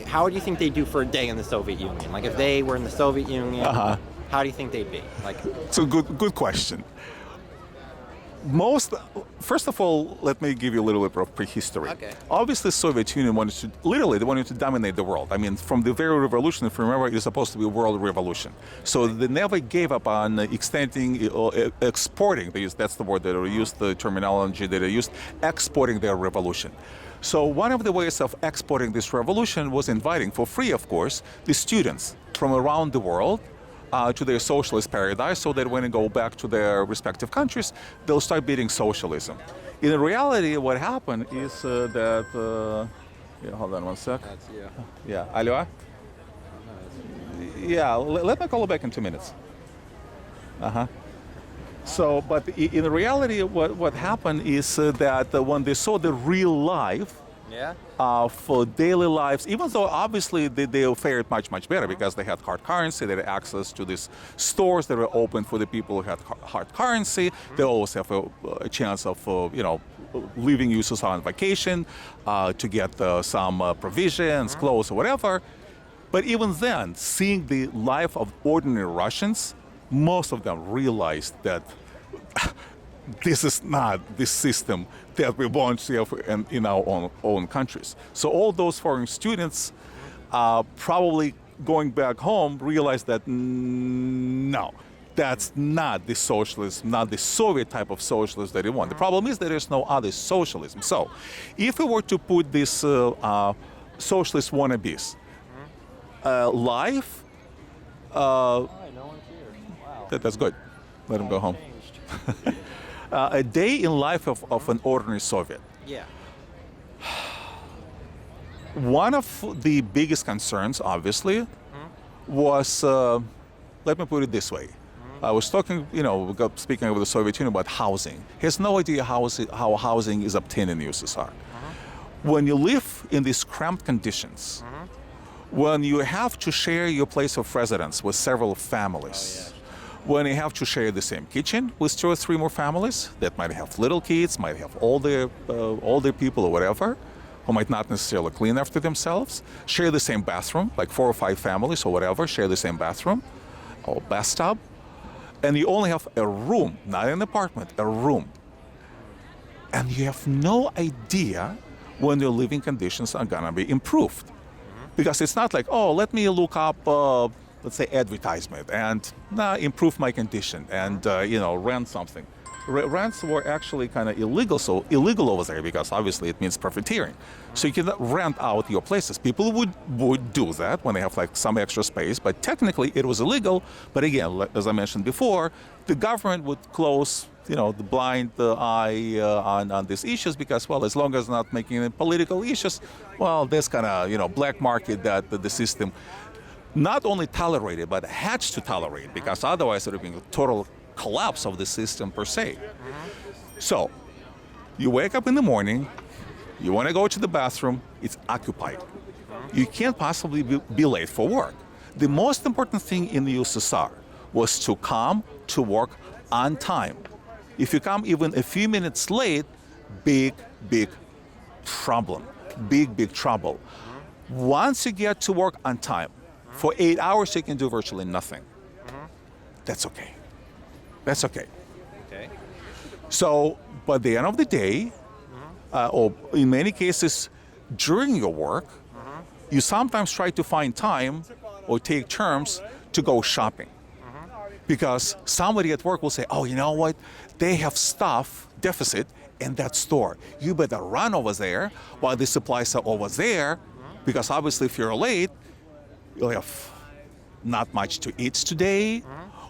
How do you think they do for a day in the Soviet Union? Like if they were in the Soviet Union, how do you think they'd be? Like, It's a good question. First of all, let me give you a little bit of prehistory. Okay. Obviously, Soviet Union they wanted to dominate the world. I mean, from the very revolution, if you remember, it was supposed to be a world revolution. So they never gave up on extending or exporting. That's the word that they used, the terminology that they used, exporting their revolution. So one of the ways of exporting this revolution was inviting, for free of course, the students from around the world to their socialist paradise, so that when they go back to their respective countries, they'll start beating socialism. In reality, what happened is hold on one sec. that's you. Yeah, allo? Yeah, let me call you back in 2 minutes. So, but in reality, what happened is that when they saw the real life, for daily lives, even though obviously they fared much better because they had hard currency, they had access to these stores that were open for the people who had hard currency. They always have a chance of leaving USSR on vacation to get some provisions, clothes, or whatever. But even then, seeing the life of ordinary Russians, most of them realized that this is not the system that we want to have in our own countries. So all those foreign students probably going back home realized that no, that's not the socialism, not the Soviet type of socialism that they want. The problem is that there's no other socialism. So if we were to put this socialist wannabes life, No one's here. Wow. that's good. Let them go home. A day in life of an ordinary Soviet. Yeah. One of the biggest concerns, obviously, was, let me put it this way. I was talking, speaking of the Soviet Union about housing. He has no idea how housing is obtained in the USSR. When you live in these cramped conditions, when you have to share your place of residence with several families, when you have to share the same kitchen with 2 or 3 more families that might have little kids, might have older people or whatever, who might not necessarily clean after themselves, share the same bathroom, like 4 or 5 families or whatever, share the same bathroom or bathtub, and you only have a room, not an apartment, a room. And you have no idea when your living conditions are gonna be improved. Because it's not like, oh, let me look up let's say advertisement and improve my condition and rent something. Rents were actually kind of illegal over there because obviously it means profiteering. So you cannot rent out your places. People would do that when they have like some extra space, but technically it was illegal. But again, as I mentioned before, the government would close the blind eye on these issues because, well, as long as not making it political issues, well, there's kind of black market that the system not only tolerated, but had to tolerate, because otherwise it would have been a total collapse of the system per se. So, you wake up in the morning, you want to go to the bathroom, it's occupied. You can't possibly be late for work. The most important thing in the USSR was to come to work on time. If you come even a few minutes late, big problem. Big trouble. Once you get to work on time, for 8 hours you can do virtually nothing. That's okay. That's okay. Okay. So, by the end of the day, or in many cases during your work, you sometimes try to find time or take turns to go shopping. Because somebody at work will say, oh, you know what? They have stuff deficit in that store. You better run over there while the supplies are over there, because obviously if you're late, you'll have not much to eat today,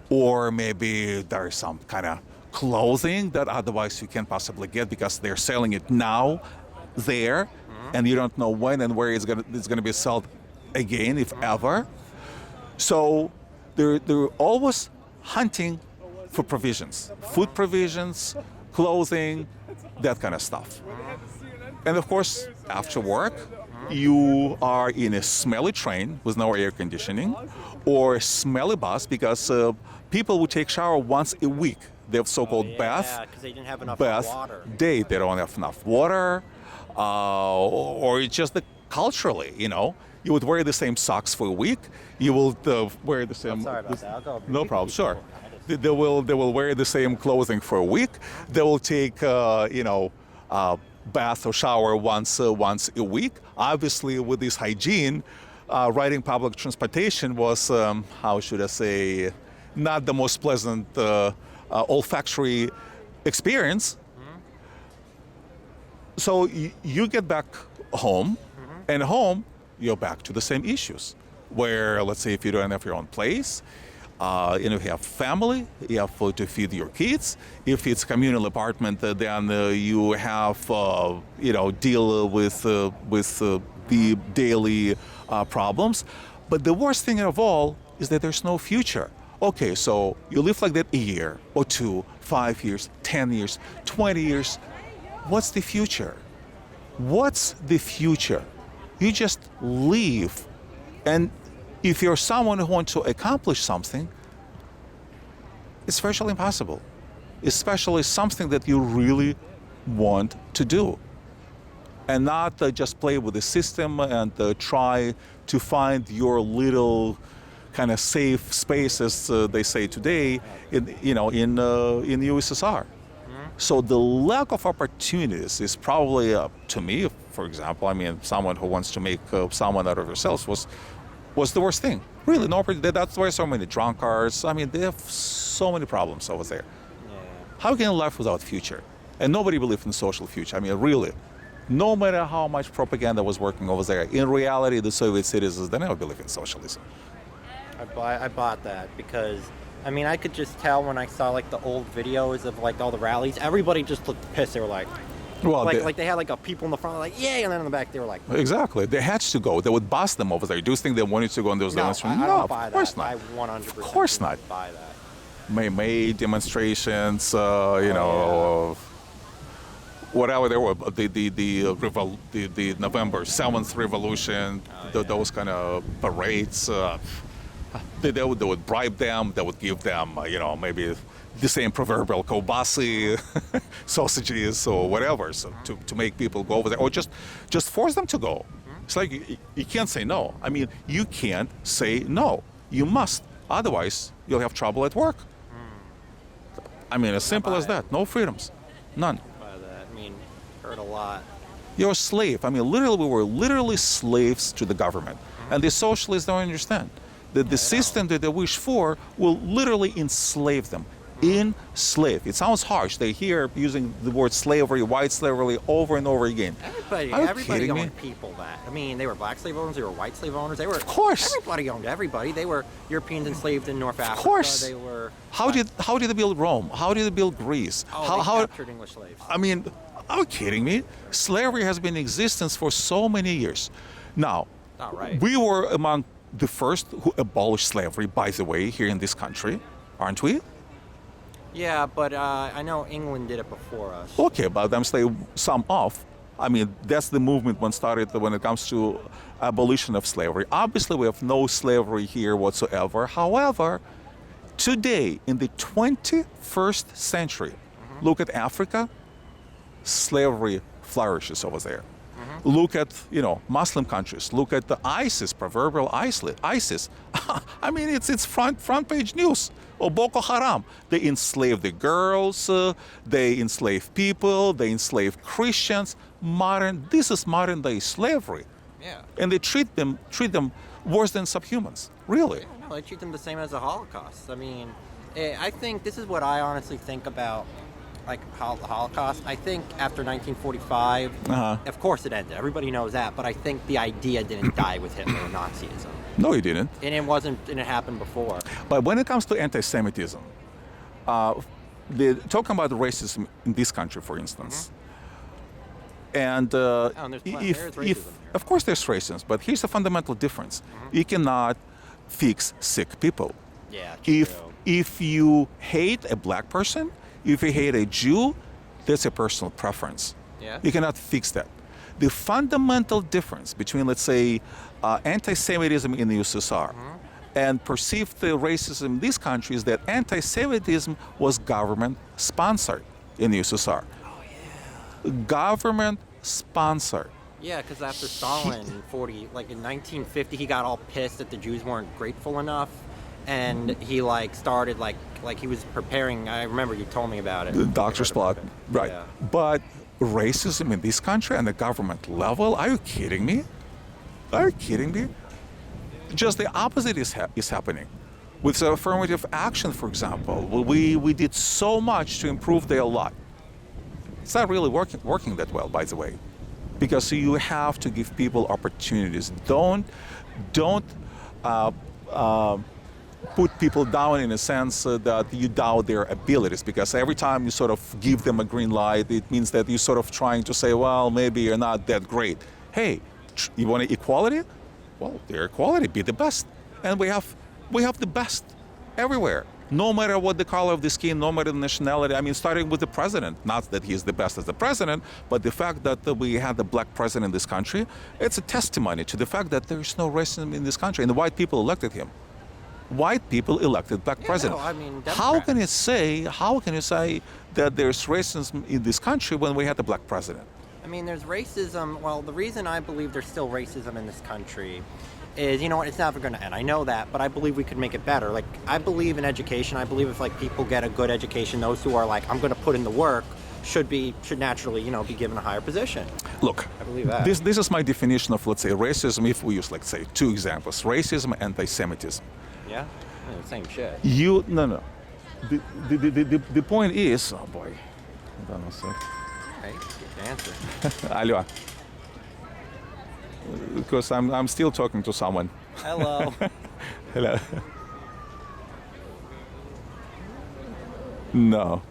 or maybe there's some kind of clothing that otherwise you can't possibly get because they're selling it now there, and you don't know when and where it's gonna be sold again, if ever. So they're always hunting for provisions, food provisions, clothing, that kind of stuff. And of course, after work, you are in a smelly train with no air conditioning, or a smelly bus, because people would take shower once a week. They have so-called bath 'cause they didn't have enough bath water. day. They don't have enough water, or it's just culturally, You would wear the same socks for a week. You will wear the same. Sorry about that. I'll go. No problem. Sure. They will wear the same clothing for a week. They will take bath or shower once a week. Obviously, with this hygiene, riding public transportation was how should I say, not the most pleasant olfactory experience. So you get back home, and home you're back to the same issues. Where let's say if you don't have your own place. You have family, you have to feed your kids. If it's communal apartment, then you have deal with the daily problems. But the worst thing of all is that there's no future. Okay, so you live like that a year or two, 5 years, 10 years, 20 years. What's the future? What's the future? You just leave, and if you're someone who wants to accomplish something, it's virtually impossible, especially something that you really want to do. And not just play with the system and try to find your little kind of safe space, as they say today, in USSR. So the lack of opportunities is probably, to me, for example, someone who wants to make someone out of themselves was the worst thing. Really, that's why so many drunkards. They have so many problems over there. Yeah. How can you live without future? And nobody believes in social future. Really, no matter how much propaganda was working over there, in reality, the Soviet citizens, they never believe in socialism. I bought that because, I could just tell when I saw the old videos of all the rallies, everybody just looked pissed. They were like, well, they had a people in the front yay, and then in the back they were like, exactly. They had to go. They would bust them over there. Do you think they wanted to go on those demonstrations? I don't buy of course that. not. I 100% of course not. buy that. May demonstrations, whatever there were, the November 7th revolution, those kind of parades. They would bribe them. They would give them, maybe the same proverbial kielbasy, sausages or whatever, so to make people go over there, or just force them to go. It's like you can't say no. You can't say no. You must. Otherwise, you'll have trouble at work. As simple as that. No freedoms. None. By that. Heard a lot. You're a slave. Literally, we were literally slaves to the government. And the socialists don't understand that the system that they wish for will literally enslave them. Enslave. It sounds harsh. They hear using the word slavery, white slavery, over and over again. Everybody owned people that. They were black slave owners, they were white slave owners. They were. Of course. Everybody owned everybody. They were Europeans enslaved in North Africa. Of course. They were. How did they build Rome? How did they build Greece? They captured English slaves. Are you kidding me? Slavery has been in existence for so many years. Now, Not right. we were among the first who abolished slavery, by the way, here in this country, aren't we? Yeah, but I know England did it before us. Okay, but them slave some off. That's the movement when it comes to abolition of slavery. Obviously, we have no slavery here whatsoever. However, today, in the 21st century, look at Africa, slavery flourishes over there. Look at, Muslim countries. Look at the ISIS, proverbial ISIS. It's front page news. Or Boko Haram. They enslave the girls. They enslave people. They enslave Christians. This is modern day slavery. Yeah. And they treat them worse than subhumans. Really. No, they treat them the same as the Holocaust. I think this is what I honestly think about the Holocaust. I think after 1945, of course it ended. Everybody knows that. But I think the idea didn't die with Hitler or Nazism. No, it didn't. And it happened before. But when it comes to anti-Semitism, talking about racism in this country, for instance, and there's racism here. Of course there's racism, but here's the fundamental difference. You cannot fix sick people. Yeah, true. If you hate a black person, if you hate a Jew, that's a personal preference. Yeah. You cannot fix that. The fundamental difference between, let's say, anti-Semitism in the USSR and perceived racism in this country is that anti-Semitism was government-sponsored in the USSR. Oh, yeah. Government-sponsored. Yeah, because after Stalin, like in 1950, he got all pissed that the Jews weren't grateful enough, and he like started like he was preparing. I remember you told me about it. Doctor's plot, right? Yeah. But racism in this country and the government level? Are you kidding me? Are you kidding me? Just the opposite is happening. With affirmative action, for example, we did so much to improve their lot. It's not really working that well, by the way, because you have to give people opportunities. Don't put people down in a sense that you doubt their abilities, because every time you sort of give them a green light, it means that you're sort of trying to say, well, maybe you're not that great. Hey, you want equality? Well, their equality, be the best. And we have the best everywhere, no matter what the color of the skin, no matter the nationality. I mean, starting with the president, not that he's the best as the president, but the fact that we had the black president in this country, it's a testimony to the fact that there's no racism in this country, and the white people elected him. White people elected black president. No, I mean, how can you say that there's racism in this country when we had the black president? I mean, there's racism. Well, the reason I believe there's still racism in this country is, you know what, it's never going to end. I know that, but I believe we could make it better. Like, I believe in education. I believe if like people get a good education, those who are like, I'm going to put in the work, should naturally, you know, be given a higher position. Look, I believe that. This is my definition of, let's say, racism. If we use, like, say, two examples: racism and anti-Semitism. Yeah, same shit. No. The point is, oh boy, hold on a sec. Hey, good answer. Алло. Because I'm still talking to someone. Hello. Hello.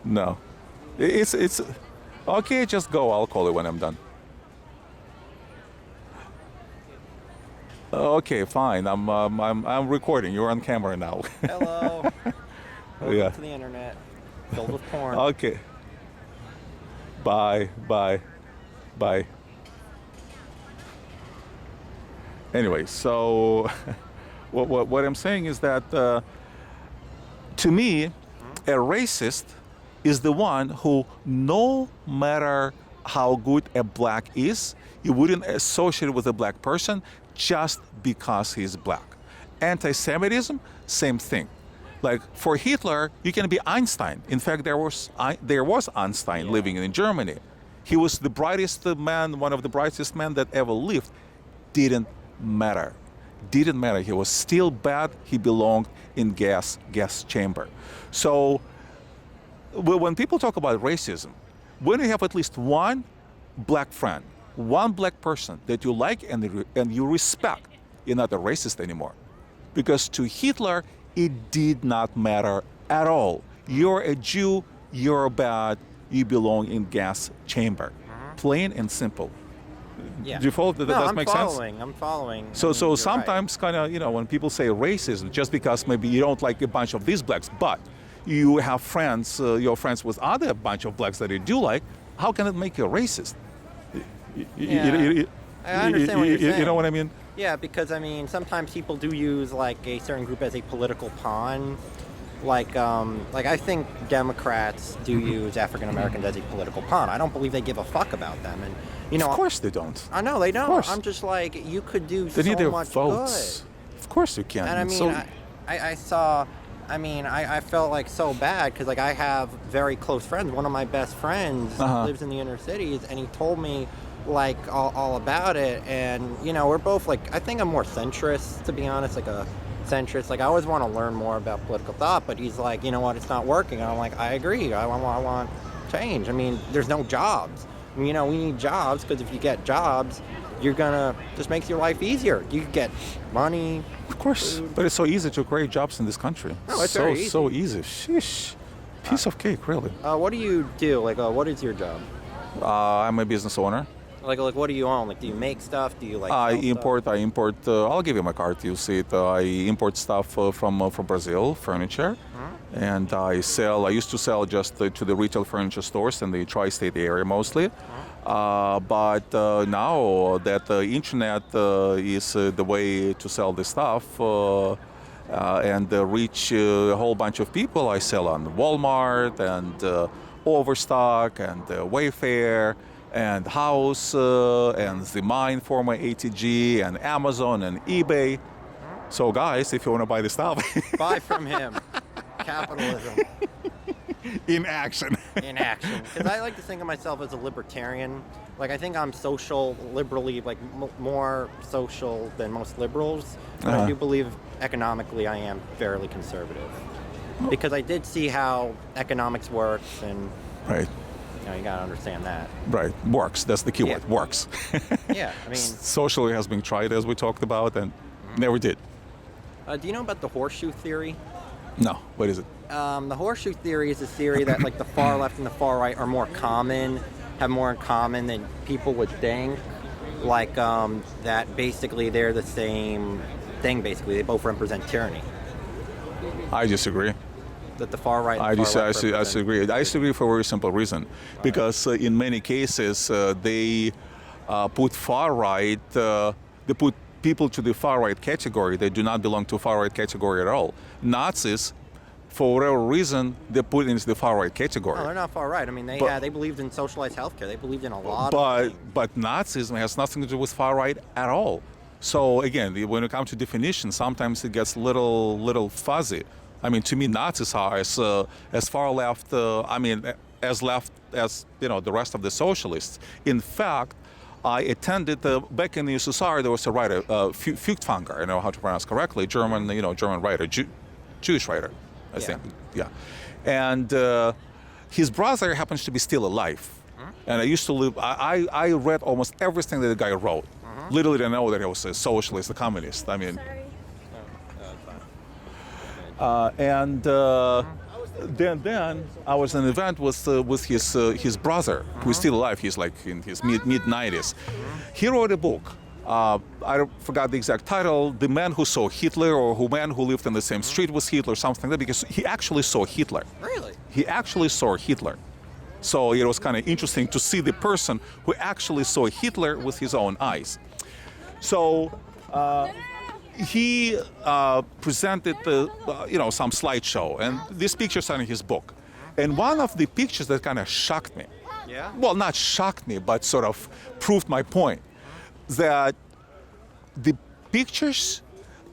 No. It's okay. Just go. I'll call you when I'm done. Okay, fine. I'm recording. You're on camera now. Hello. Welcome Yeah. to the internet, filled with porn. Okay. Bye. Anyway, so what I'm saying is that to me, a racist is the one who, no matter how good a black is, you wouldn't associate with a black person just because he's black. Anti-Semitism, same thing. Like, for Hitler, you can be Einstein. In fact, there was Einstein living in Germany. He was the brightest man, one of the brightest men that ever lived. Didn't matter. He was still bad. He belonged in gas chamber. So when people talk about racism, when you have at least one black friend, one black person that you like and you respect, you're not a racist anymore. Because to Hitler, it did not matter at all. You're a Jew, you're bad, you belong in gas chamber. Plain and simple. Yeah. Do you follow? That does make sense? I'm following. So You're sometimes kind of, you know, when people say racism, just because maybe you don't like a bunch of these blacks, but you have friends, you're friends with other bunch of blacks that you do like, how can it make you a racist? I understand what you're saying. You know what I mean? Yeah, because I mean, sometimes people do use like a certain group as a political pawn. Like I think Democrats do use African Americans as a political pawn. I don't believe they give a fuck about them, and you know. Of course they don't. I know they don't. Of course. I'm just like, you could do They need so their much votes. good. Of course you can. And I mean, So, I felt like so bad because like I have very close friends. One of my best friends lives in the inner cities, and he told me like all about it. And you know, we're both like, I think I'm more centrist, to be honest, like a centrist. Like I always want to learn more about political thought, but he's like, you know what, it's not working. And I'm like, I agree. I want change. I mean, there's no jobs. You know, we need jobs because if you get jobs, you're gonna just makes your life easier. You get money. of course, food. but it's so easy to create jobs in this country. No, it's very easy. So easy. Sheesh. Piece of cake, really. What do you do? Like, what is your job? I'm a business owner. Like, what do you own? Like, do you make stuff? Do you like? I sell import. Stuff? I'll give you my card. You see it. I import stuff from Brazil, furniture, and I used to sell just to the retail furniture stores in the tri-state area mostly. But now that the internet is the way to sell the stuff and reach a whole bunch of people, I sell on Walmart and Overstock and Wayfair. and House and the mine, former ATG, and Amazon and eBay. So guys, if you want to buy the stuff, buy from him. Capitalism. In action. In action. Because I like to think of myself as a libertarian. Like, I think I'm social, liberally, like, more social than most liberals. But I do believe economically I am fairly conservative. Because I did see how economics works, and right. You gotta understand that. Right, works. That's the key word. Works. Yeah, I mean, socially has been tried, as we talked about, and never did. Do you know about the horseshoe theory? No. What is it? The horseshoe theory is a theory that, like, the far left and the far right are more common, have more in common than people would think. Like, that basically they're the same thing. Basically, they both represent tyranny. I disagree. That the far right. And I far left disagree. I disagree for a very simple reason, because in many cases they put far right. They put people to the far right category. They do not belong to far right category at all. Nazis, for whatever reason, they put into the far right category. No, they're not far right. I mean, they believed in socialized healthcare. They believed in a lot of things. But Nazism has nothing to do with far right at all. So again, when it comes to definition, sometimes it gets little fuzzy. I mean, to me, Nazis are as far left. As left as the rest of the socialists. In fact, I attended back in the USSR. There was a writer, Feuchtwanger. I know how to pronounce correctly. German writer, Jewish writer, I think. Yeah, and his brother happens to be still alive. And I used to live. I read almost everything that the guy wrote. Little did I know that he was a socialist, a communist. I mean. Then I was at an event with his brother, who is still alive. He's like in his mid 90s. He wrote a book. I forgot the exact title. The Man Who Saw Hitler, or The Man Who Lived in the Same Street with Hitler, something like that. Because he actually saw Hitler. Really? He actually saw Hitler. So it was kind of interesting to see the person who actually saw Hitler with his own eyes. So. He presented some slideshow, and these pictures are in his book. And one of the pictures that kind of shocked me, well, not shocked me, but sort of proved my point, that the pictures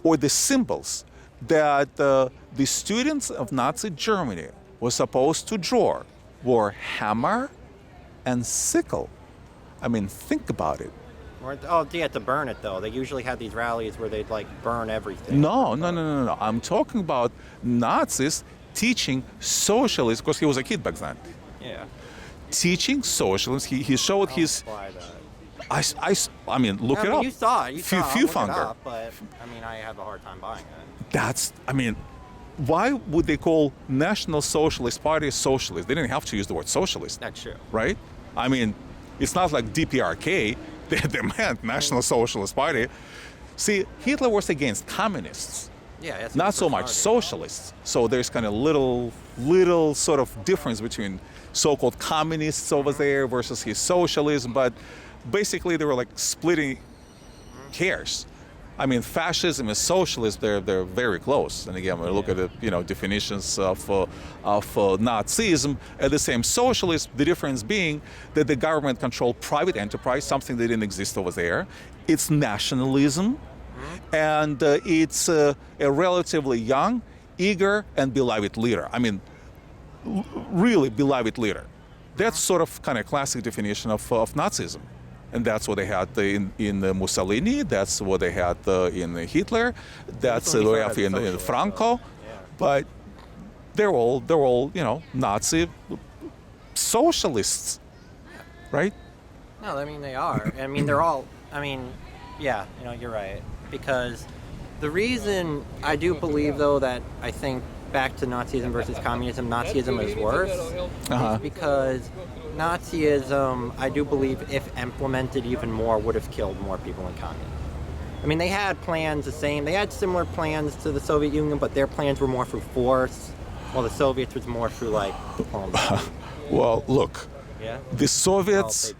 or the symbols that the students of Nazi Germany were supposed to draw were hammer and sickle. I mean, think about it. To burn it, though. They usually had these rallies where they'd, like, burn everything. No. I'm talking about Nazis teaching socialism, because he was a kid back then. Yeah. Teaching socialism. He showed his... I mean, look it up. You saw it. Feuchtwanger. But, I mean, I have a hard time buying it. Why would they call National Socialist Party socialist? They didn't have to use the word socialist. That's true. Right? I mean, it's not like DPRK. They meant National Socialist Party. See, Hitler was against communists, not so much socialists. So there's kind of little sort of difference between so-called communists over there versus his socialism. But basically, they were like splitting hairs. I mean, fascism and socialism, they're very close. And again, when we look at the definitions of Nazism, at the same socialism, the difference being that the government controlled private enterprise, something that didn't exist over there. It's nationalism, and it's a relatively young, eager, and beloved leader. I mean, really beloved leader. That's sort of kind of classic definition of Nazism. And that's what they had in Mussolini. That's what they had in Hitler. That's what they have in Franco. But they're all Nazi socialists, right? No, I mean they are. I mean they're all. I mean, yeah, you're right. Because the reason I do believe though that I think back to Nazism versus communism, Nazism is worse, is because Nazism, I do believe, if implemented even more, would have killed more people than communism. I mean, they had plans they had similar plans to the Soviet Union, but their plans were more through force, while the Soviets was more through, like, diplomacy. Well, look, the Soviets,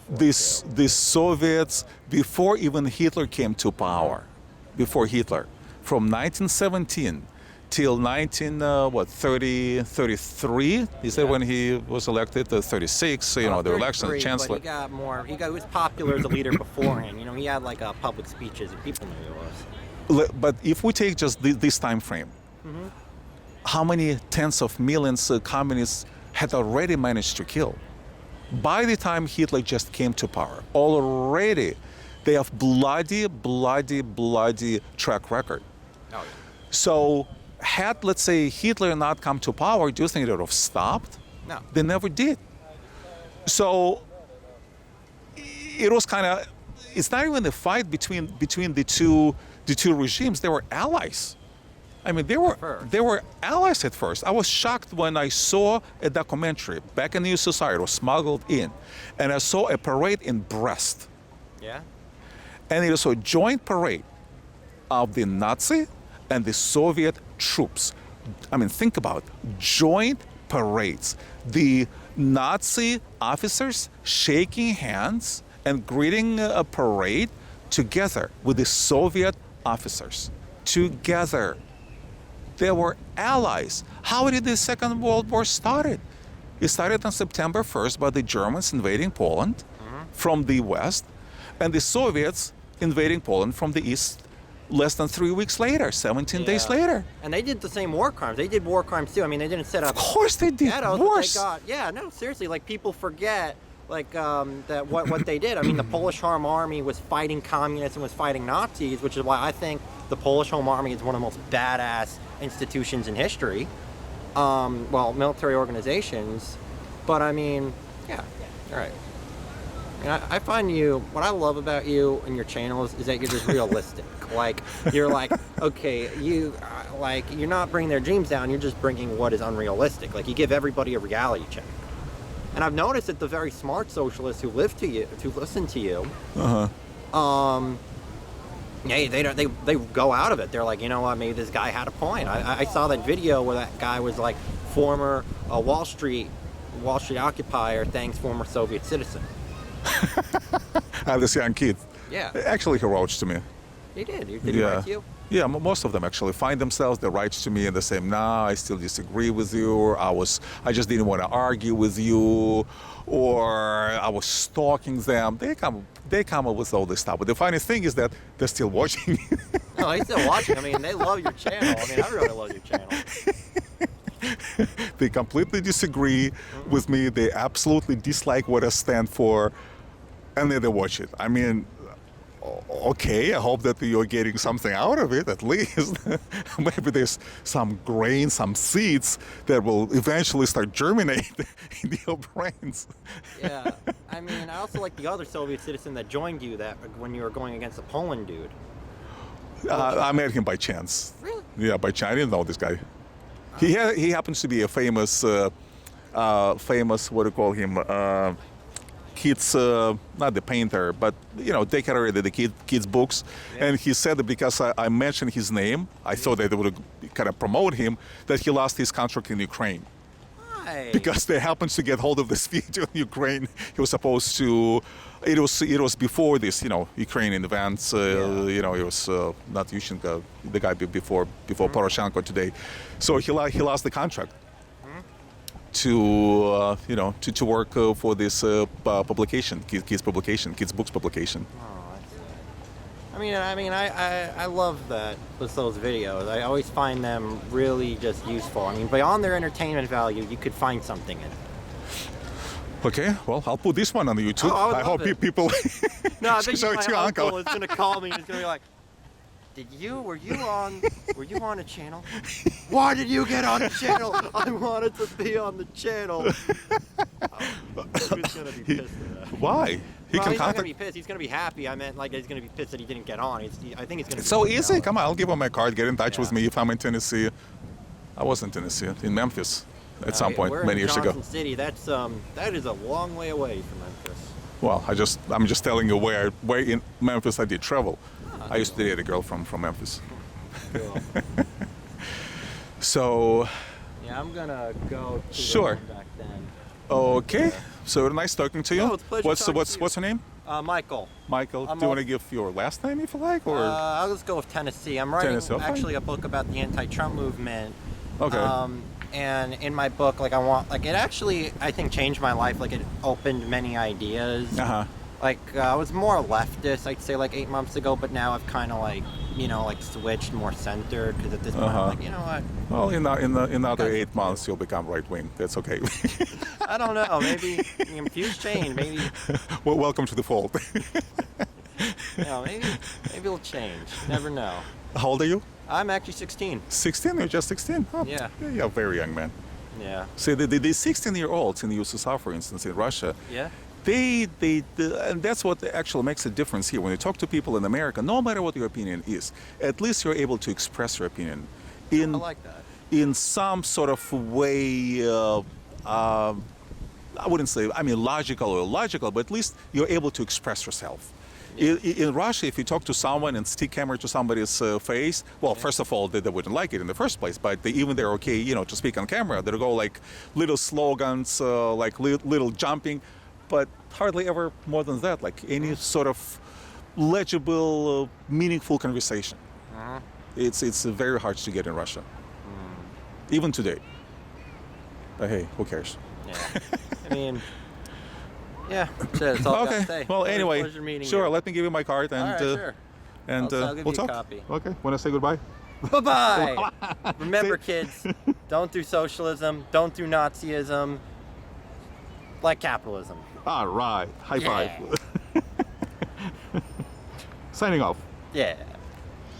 the Soviets, before even Hitler came to power, from 1917 till 33. Is that when he was elected? 36, the election, chancellor. But he was popular as a leader beforehand. He had like public speeches and people knew who he was. But if we take just this time frame, how many tens of millions communists had already managed to kill? By the time Hitler just came to power, already they have bloody track record. Oh, yeah. So had, let's say, Hitler not come to power, do you think it would have stopped? No. They never did. So it was kind of, it's not even a fight between the two regimes. They were allies. I mean, they were allies at first. I was shocked when I saw a documentary back in the USSR. It was smuggled in, and I saw a parade in Brest. Yeah. And it was a joint parade of the Nazi and the Soviet troops. I mean, think about it. Joint parades. The Nazi officers shaking hands and greeting a parade together with the Soviet officers. Together. They were allies. How did the Second World War start? It started on September 1st by the Germans invading Poland from the west, and the Soviets invading Poland from the east less than 3 weeks later, 17 days later. And they did the same war crimes. They did war crimes too. I mean, they didn't set up. Of course they did. Worse. No, seriously. Like, people forget that what they did. I mean, the Polish Home Army was fighting communists and was fighting Nazis, which is why I think the Polish Home Army is one of the most badass institutions in history. Military organizations. But I mean, yeah, all right. I find what I love about you and your channel is that you're just realistic. Like, you're like, okay, you're not bringing their dreams down, you're just bringing what is unrealistic. Like, you give everybody a reality check. And I've noticed that the very smart socialists who listen to you, they go out of it. They're like, you know what, maybe this guy had a point. I saw that video where that guy was like, former Wall Street occupier thanks former Soviet citizen. This young kid. Yeah. Actually, he wrote to me. He did. Did he write to you? Yeah, most of them actually find themselves. They write to me and they say, "Nah, I still disagree with you. I just didn't want to argue with you, or I was stalking them." They come up with all this stuff. But the funny thing is that they're still watching. No, he's still watching. I mean, they love your channel. I mean, everybody loves your channel. They completely disagree with me. They absolutely dislike what I stand for, and then they watch it. I mean, okay, I hope that you're getting something out of it, at least. Maybe there's some grain, some seeds that will eventually start germinating in your brains. Yeah, I mean, I also like the other Soviet citizen that joined you when you were going against the Poland dude. I met him by chance. Really? Yeah, by chance. I didn't know this guy. He happens to be a famous, what do you call him? Kids, not the painter, but decorated the kids' books. Yeah. And he said that because I mentioned his name, I thought that they would kind of promote him, that he lost his contract in Ukraine. Why? Because they happened to get hold of this video in Ukraine. He was supposed to. It was before this, Ukrainian events. It was not Yushchenko, the guy before Poroshenko today. So he lost the contract. To work for this publication, kids books publication. Oh, I love that with those videos. I always find them really just useful. I mean, beyond their entertainment value, you could find something in it. Okay, well, I'll put this one on the YouTube. Oh, I hope people. No, I think my uncle is gonna call me and he's gonna be like, were you on a channel? Why did you get on the channel? I wanted to be on the channel. He's gonna be pissed at that. Why? He's not gonna be pissed. He's gonna be happy. I meant, like, he's gonna be pissed that he didn't get on. I think he's gonna. It's so easy. Come on, I'll give him my card. Get in touch with me if I'm in Tennessee. I was in Tennessee, in Memphis, at some point many years ago. Johnson City. That is a long way away from Memphis. Well, I'm just telling you where in Memphis I did travel. I used to date a girl from Memphis. Cool. So. Yeah, I'm gonna go to sure. back then. Okay. So nice talking to you. Oh, it's a pleasure What's her name? Michael. Michael, do you want to give your last name if you like, or? I'll just go with Tennessee. I'm writing Tennessee, okay. actually a book about the anti-Trump movement. Okay. And in my book, like it actually, I think, changed my life. Like, it opened many ideas. Like, I was more leftist, I'd say, like 8 months ago, but now I've kind of like, switched more centered, because at this point I'm like, you know what? Well, in another 8 months you'll become right wing. That's okay. I don't know. Maybe views change. Maybe. Well, welcome to the fold. Maybe it'll change. You never know. How old are you? I'm actually 16. 16? You're just 16? Oh, yeah. You're a very young man. Yeah. See, the 16-year-olds in the USSR, for instance, in Russia, yeah. And that's what actually makes a difference here. When you talk to people in America, no matter what your opinion is, at least you're able to express your opinion I like that. In some sort of way. I wouldn't say, logical or illogical, but at least you're able to express yourself. Yeah. In Russia, if you talk to someone and stick camera to somebody's face, well, first of all, they wouldn't like it in the first place, but even they're okay, to speak on camera. They'll go like little slogans, like little jumping, but hardly ever more than that, like any sort of legible, meaningful conversation. It's very hard to get in Russia, even today. But hey, who cares? Yeah. Yeah, that's all I gotta say. Well, anyway, sure. You. Let me give you my card, and right, sure. And I'll give we'll you talk. a copy. Okay. Want to say goodbye? Bye-bye. Remember, kids, don't do socialism. Don't do Nazism. Like capitalism. All right. High five. Signing off. Yeah.